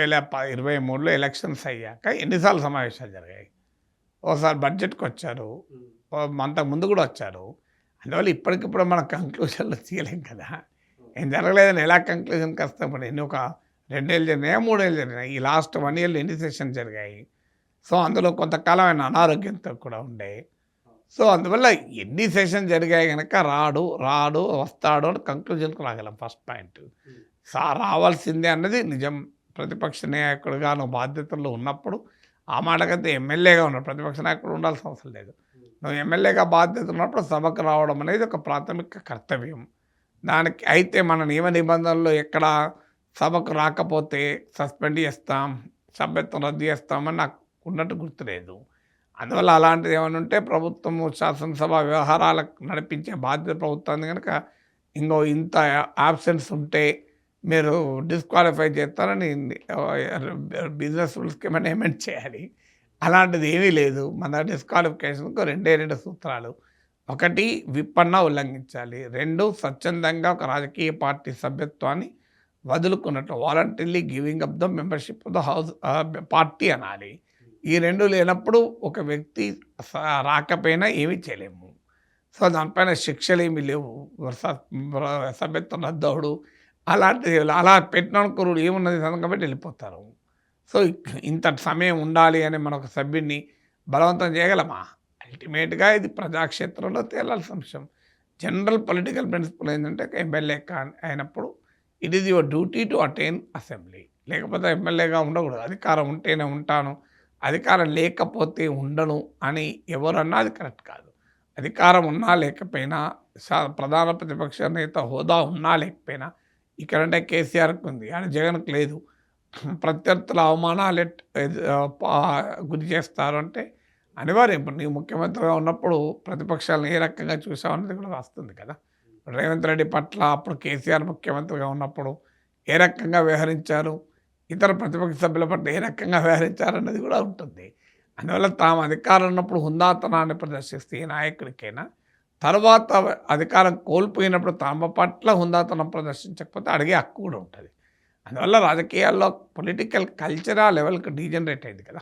2023లో elections అయ్యాక ఎన్నిసార్లు సమావేశాలు జరిగాయి. ఓసారి బడ్జెట్కి వచ్చారు, అంతకు ముందు కూడా వచ్చారు. అందువల్ల ఇప్పటికిప్పుడు మనం కంక్లూజన్లు తీయలేం కదా. ఏం జరగలేదని ఎలా కంక్లూజన్కి వస్తాం. ఇప్పుడు ఎన్ని ఒక 2 ఏళ్ళు జరిగినాయా, 3 ఏళ్ళు జరిగినాయి. ఈ లాస్ట్ 1 ఇయర్లో ఎన్ని సెషన్స్ జరిగాయి. సో అందులో కొంతకాలం ఆయన అనారోగ్యంతో కూడా ఉండే. సో అందువల్ల ఎన్ని సెషన్ జరిగాయి కనుక రాడు వస్తాడు అని కంక్లూజన్కి రాగలం. ఫస్ట్ పాయింట్ రావాల్సిందే అన్నది నిజం. ప్రతిపక్ష నాయకుడిగా నువ్వు బాధ్యతల్లో ఉన్నప్పుడు ఆ మాటకంటే ఎమ్మెల్యేగా ఉన్నాడు, ప్రతిపక్ష నాయకుడు ఉండాల్సిన అవసరం లేదు. నువ్వు ఎమ్మెల్యేగా బాధ్యత ఉన్నప్పుడు సభకు రావడం అనేది ఒక ప్రాథమిక కర్తవ్యం. దానికి అయితే మన నియమ నిబంధనలు ఎక్కడ సభకు రాకపోతే సస్పెండ్ చేస్తాం, సభ్యత్వం రద్దు చేస్తామని నాకు ఉన్నట్టు గుర్తులేదు. అందువల్ల అలాంటిది ఏమైనా ఉంటే ప్రభుత్వము శాసనసభ వ్యవహారాలకు నడిపించే బాధ్యత ప్రభుత్వాన్ని కనుక ఇంత యాబ్సెన్స్ ఉంటే మీరు డిస్క్వాలిఫై చేస్తారని బిజినెస్ రూల్స్కి ఏమైనా అమెండ్ చేయాలి. అలాంటిది ఏమీ లేదు. మన డిస్క్వాలిఫికేషన్కు 2 సూత్రాలు. 1 విప్పన్నా ఉల్లంఘించాలి. 2 స్వచ్ఛందంగా ఒక రాజకీయ పార్టీ సభ్యత్వాన్ని వదులుకున్నట్టు voluntarily giving up the membership of the house party అనాలి. ఈ 2 లేనప్పుడు ఒక వ్యక్తి రాకపోయినా ఏమీ చేయలేము. సో దానిపైన శిక్షలు ఏమీ లేవు. సభ్యత్వం రద్దవుడు అలాంటిది అలా పెట్టినప్పుడు ఏమున్నది సంతకం పెట్టి వెళ్ళిపోతారు. సో ఇంత సమయం ఉండాలి అని మన ఒక సభ్యుడిని బలవంతం చేయగలమా? అల్టిమేట్గా ఇది ప్రజాక్షేత్రంలో తేలాల్సిన అంశం. జనరల్ పొలిటికల్ ప్రిన్సిపల్ ఏంటంటే ఎమ్మెల్యే అయినప్పుడు it is your duty to attend assembly. లేకపోతే ఎమ్మెల్యేగా ఉండకూడదు. అధికారం ఉంటేనే ఉంటాను, అధికారం లేకపోతే ఉండను అని ఎవరన్నా అది కరెక్ట్ కాదు. అధికారం ఉన్నా లేకపోయినా, ప్రధాన ప్రతిపక్ష నేత హోదా ఉన్నా లేకపోయినా, ఇక్కడంటే కేసీఆర్కి ఉంది, ఆయన జగన్కి లేదు. ప్రత్యర్థుల అవమానాలు గురి చేస్తారు అంటే అనివార్యం. ఇప్పుడు నీవు ముఖ్యమంత్రిగా ఉన్నప్పుడు ప్రతిపక్షాలను ఏ రకంగా చూసామన్నది కూడా వస్తుంది కదా. రేవంత్ రెడ్డి పట్ల అప్పుడు కేసీఆర్ ముఖ్యమంత్రిగా ఉన్నప్పుడు ఏ రకంగా వ్యవహరించారు, ఇతర ప్రతిపక్ష సభ్యుల పట్ల ఏ రకంగా వ్యవహరించారన్నది కూడా ఉంటుంది. అందువల్ల తాము అధికారం ఉన్నప్పుడు హుందాతనాన్ని ప్రదర్శిస్తే ఏ నాయకుడికైనా తర్వాత అధికారం కోల్పోయినప్పుడు తమ పట్ల హుందాతనం ప్రదర్శించకపోతే అడిగే హక్కు కూడా ఉంటుంది. అందువల్ల రాజకీయాల్లో పొలిటికల్ కల్చర్ ఆ లెవెల్కి డీజనరేట్ అయింది కదా.